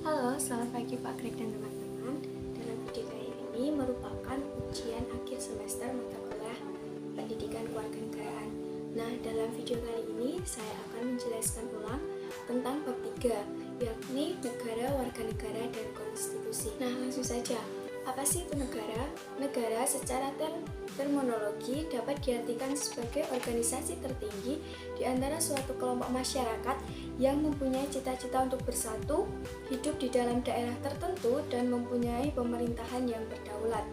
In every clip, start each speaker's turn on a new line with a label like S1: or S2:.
S1: Halo, selamat pagi Pak Greg dan teman-teman. Dalam video kali ini merupakan ujian akhir semester mata kuliah Pendidikan Kewarganegaraan. Nah, dalam video kali ini saya akan menjelaskan ulang tentang bab 3, yakni negara, warga negara, dan konstitusi. Nah, langsung saja. Apa sih itu negara? Negara secara terminologi dapat diartikan sebagai organisasi tertinggi di antara suatu kelompok masyarakat yang mempunyai cita-cita untuk bersatu, hidup di dalam daerah tertentu, dan mempunyai pemerintahan yang berdaulat.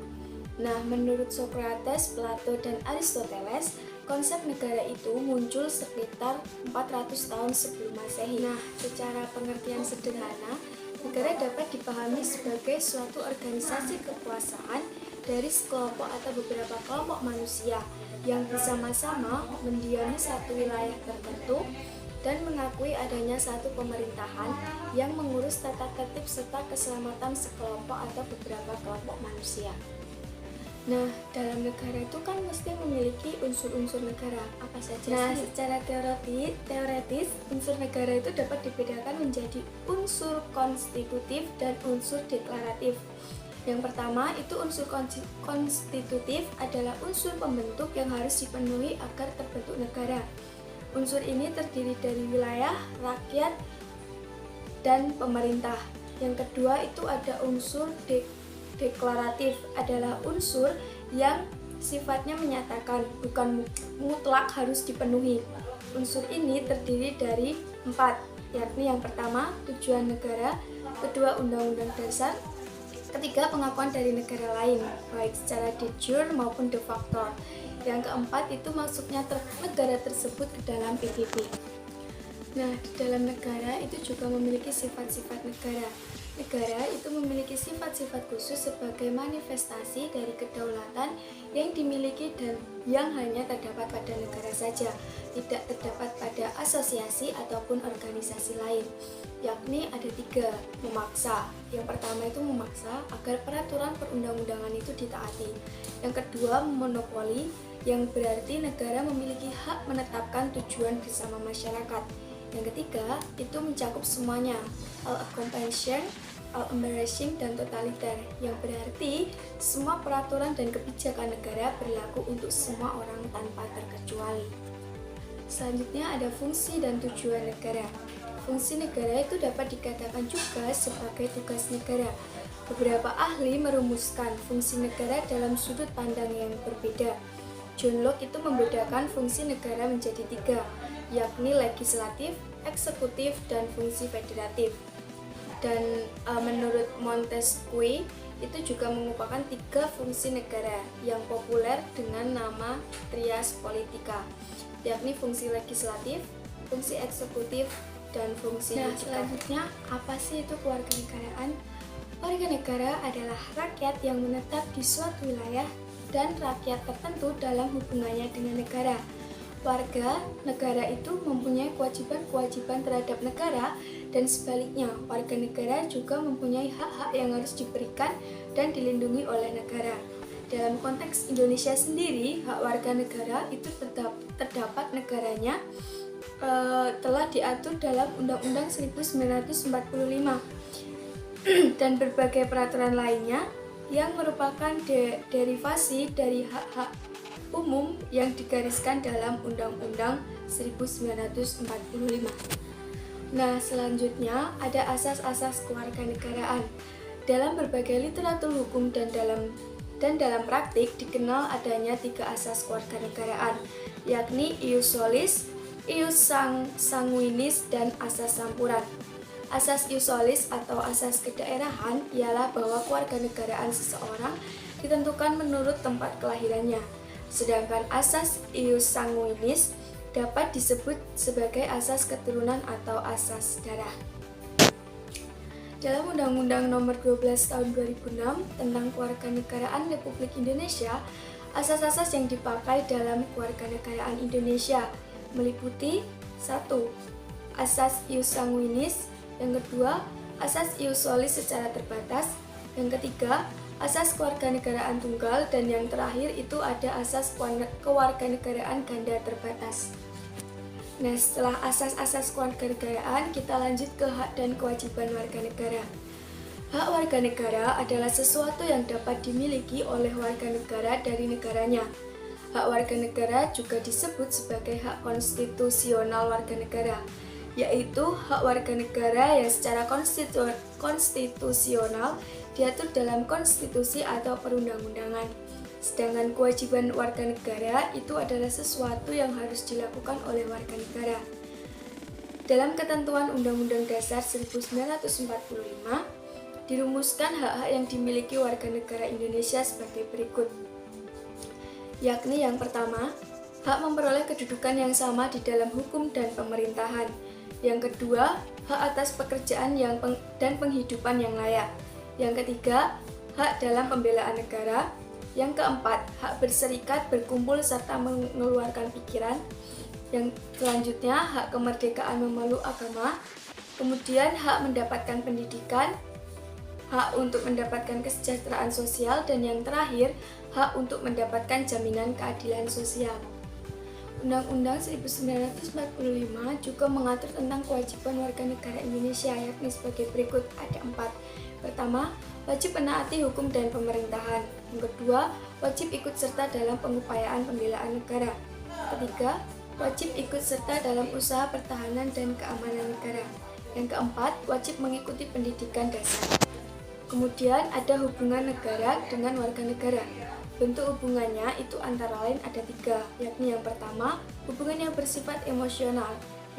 S1: Nah, menurut Socrates, Plato, dan Aristoteles, konsep negara itu muncul sekitar 400 tahun sebelum Masehi. Nah, secara pengertian sederhana, negara dapat dipahami sebagai suatu organisasi kekuasaan dari sekelompok atau beberapa kelompok manusia yang bersama-sama mendiami satu wilayah tertentu dan mengakui adanya satu pemerintahan yang mengurus tata tertib serta keselamatan sekelompok atau beberapa kelompok manusia. Nah, dalam negara itu kan mesti memiliki unsur-unsur negara. Apa saja
S2: Nah,
S1: sih? Secara teoretis, unsur negara itu dapat dibedakan menjadi unsur konstitutif dan unsur deklaratif. Yang pertama, itu unsur konstitutif adalah unsur pembentuk yang harus dipenuhi agar terbentuk negara. Unsur ini terdiri dari wilayah, rakyat, dan pemerintah. Yang kedua, itu ada unsur deklaratif, adalah unsur yang sifatnya menyatakan, bukan mutlak harus dipenuhi. Unsur ini terdiri dari 4, yakni yang pertama, tujuan negara, kedua, undang-undang dasar, ketiga, pengakuan dari negara lain, baik secara de jure maupun de facto. Yang keempat, itu masuknya negara tersebut ke dalam PBB. Nah, di dalam negara itu juga memiliki sifat-sifat negara. Negara itu memiliki sifat-sifat khusus sebagai manifestasi dari kedaulatan yang dimiliki dan yang hanya terdapat pada negara saja, tidak terdapat pada asosiasi ataupun organisasi lain, yakni ada 3, memaksa. Yang pertama itu memaksa agar peraturan perundang-undangan itu ditaati. Yang kedua, monopoli, yang berarti negara memiliki hak menetapkan tujuan bersama masyarakat. Yang ketiga, itu mencakup semuanya, all-encompassing, all-embracing, dan totaliter, yang berarti semua peraturan dan kebijakan negara berlaku untuk semua orang tanpa terkecuali. Selanjutnya ada fungsi dan tujuan negara. Fungsi negara itu dapat dikatakan juga sebagai tugas negara. Beberapa ahli merumuskan fungsi negara dalam sudut pandang yang berbeda. John Locke itu membedakan fungsi negara menjadi 3, yakni legislatif, eksekutif, dan fungsi federatif. Dan menurut Montesquieu itu juga mengupakan 3 fungsi negara yang populer dengan nama trias politica, yakni fungsi legislatif, fungsi eksekutif, dan fungsi yudikatif. Selanjutnya, apa sih itu kewarganegaraan? Warga negara adalah rakyat yang menetap di suatu wilayah dan rakyat tertentu dalam hubungannya dengan negara. Warga negara itu mempunyai kewajiban-kewajiban terhadap negara, dan sebaliknya, warga negara juga mempunyai hak-hak yang harus diberikan dan dilindungi oleh negara. Dalam konteks Indonesia sendiri, hak warga negara itu terdapat negaranya telah diatur dalam Undang-Undang 1945 dan berbagai peraturan lainnya yang merupakan derivasi dari hak-hak umum yang digariskan dalam Undang-Undang 1945. Nah, selanjutnya ada asas-asas kewarganegaraan. Dalam berbagai literatur hukum dan dalam praktik dikenal adanya 3 asas kewarganegaraan, yakni ius solis, ius sanguinis, dan asas sampuran. Asas ius solis atau asas kedaerahan ialah bahwa kewarganegaraan seseorang ditentukan menurut tempat kelahirannya. Sedangkan asas ius sanguinis dapat disebut sebagai asas keturunan atau asas darah. Dalam Undang-Undang Nomor 12 Tahun 2006 tentang Kewarganegaraan Republik Indonesia, asas-asas yang dipakai dalam kewarganegaraan Indonesia meliputi 1. Asas ius sanguinis, yang kedua, asas ius solis secara terbatas, yang ketiga, asas kewarganegaraan tunggal, dan yang terakhir itu ada asas kewarganegaraan ganda terbatas. Nah, setelah asas-asas kewarganegaraan, kita lanjut ke hak dan kewajiban warga negara. Hak warga negara adalah sesuatu yang dapat dimiliki oleh warga negara dari negaranya. Hak warga negara juga disebut sebagai hak konstitusional warga negara, yaitu hak warga negara yang secara konstitusional diatur dalam konstitusi atau perundang-undangan. Sedangkan kewajiban warga negara itu adalah sesuatu yang harus dilakukan oleh warga negara. Dalam ketentuan Undang-Undang Dasar 1945, dirumuskan hak-hak yang dimiliki warga negara Indonesia sebagai berikut. Yakni yang pertama, hak memperoleh kedudukan yang sama di dalam hukum dan pemerintahan. Yang kedua, hak atas pekerjaan dan penghidupan yang layak. Yang ketiga, hak dalam pembelaan negara. Yang keempat, hak berserikat, berkumpul, serta mengeluarkan pikiran. Yang selanjutnya, hak kemerdekaan memeluk agama. Kemudian, hak mendapatkan pendidikan, hak untuk mendapatkan kesejahteraan sosial, dan yang terakhir, hak untuk mendapatkan jaminan keadilan sosial. Undang-Undang 1945 juga mengatur tentang kewajiban warga negara Indonesia, yakni sebagai berikut, ada 4. Pertama, wajib menaati hukum dan pemerintahan. Yang kedua, wajib ikut serta dalam pengupayaan pembelaan negara. Ketiga, wajib ikut serta dalam usaha pertahanan dan keamanan negara. Yang keempat, wajib mengikuti pendidikan dasar. Kemudian ada hubungan negara dengan warga negara. Bentuk hubungannya itu antara lain ada 3, yakni yang pertama, hubungan yang bersifat emosional.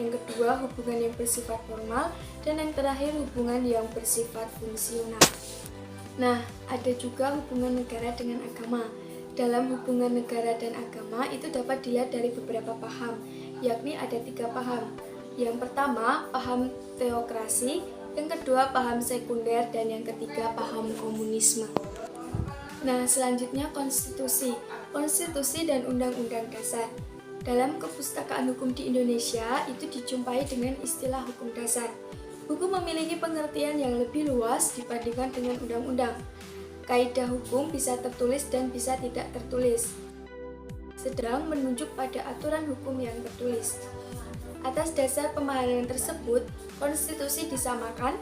S1: Yang kedua, hubungan yang bersifat formal, dan yang terakhir, hubungan yang bersifat fungsional. Nah, ada juga hubungan negara dengan agama. Dalam hubungan negara dan agama itu dapat dilihat dari beberapa paham, yakni ada 3 paham. Yang pertama, paham teokrasi, yang kedua, paham sekunder, dan yang ketiga, paham komunisme. Nah, selanjutnya konstitusi dan undang-undang dasar. Dalam kepustakaan hukum di Indonesia itu dijumpai dengan istilah hukum dasar. Hukum memiliki pengertian yang lebih luas dibandingkan dengan undang-undang. Kaidah hukum bisa tertulis dan bisa tidak tertulis, sedang menunjuk pada aturan hukum yang tertulis. Atas dasar pemahaman tersebut, konstitusi disamakan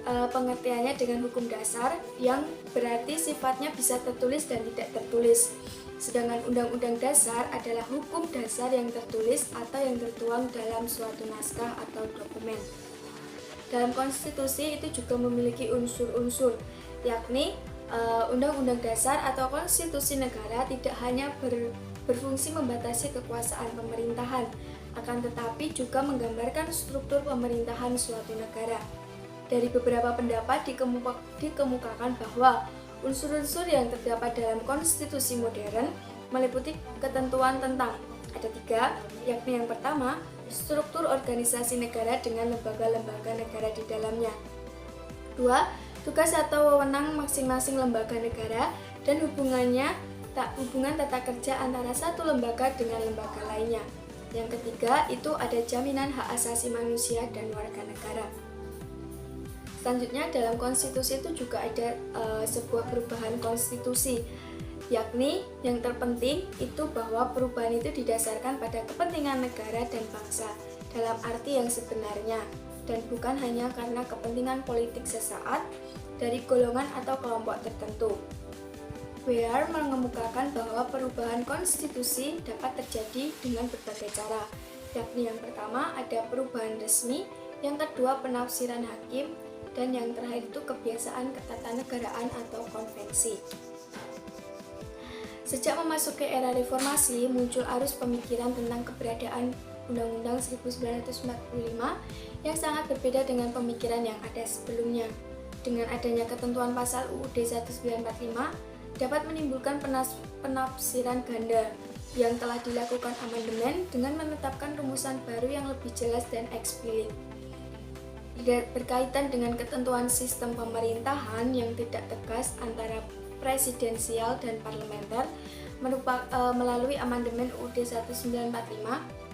S1: pengertiannya dengan hukum dasar, yang berarti sifatnya bisa tertulis dan tidak tertulis. Sedangkan undang-undang dasar adalah hukum dasar yang tertulis atau yang tertuang dalam suatu naskah atau dokumen. Dalam konstitusi itu juga memiliki unsur-unsur, yakni undang-undang dasar atau konstitusi negara tidak hanya berfungsi membatasi kekuasaan pemerintahan, akan tetapi juga menggambarkan struktur pemerintahan suatu negara. Dari beberapa pendapat dikemukakan bahwa unsur-unsur yang terdapat dalam konstitusi modern meliputi ketentuan tentang ada 3, yakni yang pertama, struktur organisasi negara dengan lembaga-lembaga negara di dalamnya. 2, tugas atau wewenang masing-masing lembaga negara dan hubungan tata kerja antara satu lembaga dengan lembaga lainnya. Yang ketiga, itu ada jaminan hak asasi manusia dan warga negara. Selanjutnya dalam konstitusi itu juga ada sebuah perubahan konstitusi, yakni yang terpenting itu bahwa perubahan itu didasarkan pada kepentingan negara dan bangsa dalam arti yang sebenarnya, dan bukan hanya karena kepentingan politik sesaat dari golongan atau kelompok tertentu. Weir mengemukakan bahwa perubahan konstitusi dapat terjadi dengan berbagai cara, yakni yang pertama ada perubahan resmi, yang kedua penafsiran hakim, dan yang terakhir itu kebiasaan ketatanegaraan atau konvensi. Sejak memasuki era reformasi, muncul arus pemikiran tentang keberadaan Undang-Undang 1945 yang sangat berbeda dengan pemikiran yang ada sebelumnya. Dengan adanya ketentuan pasal UUD 1945, dapat menimbulkan penafsiran ganda yang telah dilakukan amandemen dengan menetapkan rumusan baru yang lebih jelas dan eksplisit. Berkaitan dengan ketentuan sistem pemerintahan yang tidak tegas antara presidensial dan parlementer melalui amandemen UUD 1945,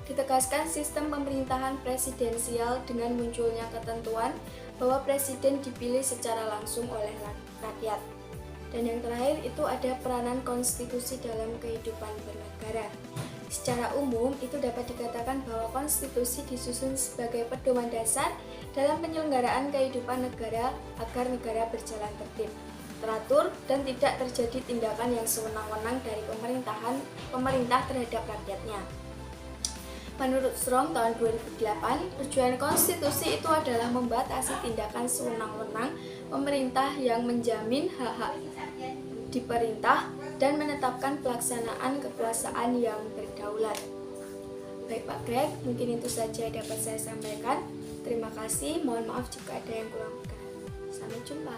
S1: ditegaskan sistem pemerintahan presidensial dengan munculnya ketentuan bahwa presiden dipilih secara langsung oleh rakyat. Dan yang terakhir itu ada peranan konstitusi dalam kehidupan bernegara. Secara umum, itu dapat dikatakan bahwa konstitusi disusun sebagai pedoman dasar dalam penyelenggaraan kehidupan negara agar negara berjalan tertib, teratur, dan tidak terjadi tindakan yang sewenang-wenang dari pemerintah terhadap rakyatnya. Menurut Strong tahun 2008, tujuan konstitusi itu adalah membatasi tindakan sewenang-wenang pemerintah yang menjamin hak-hak diperintah dan menetapkan pelaksanaan kekuasaan yang berdaulat. Baik Pak Greg, mungkin itu saja dapat saya sampaikan. Terima kasih, mohon maaf jika ada yang kurang berkenan. Sampai jumpa.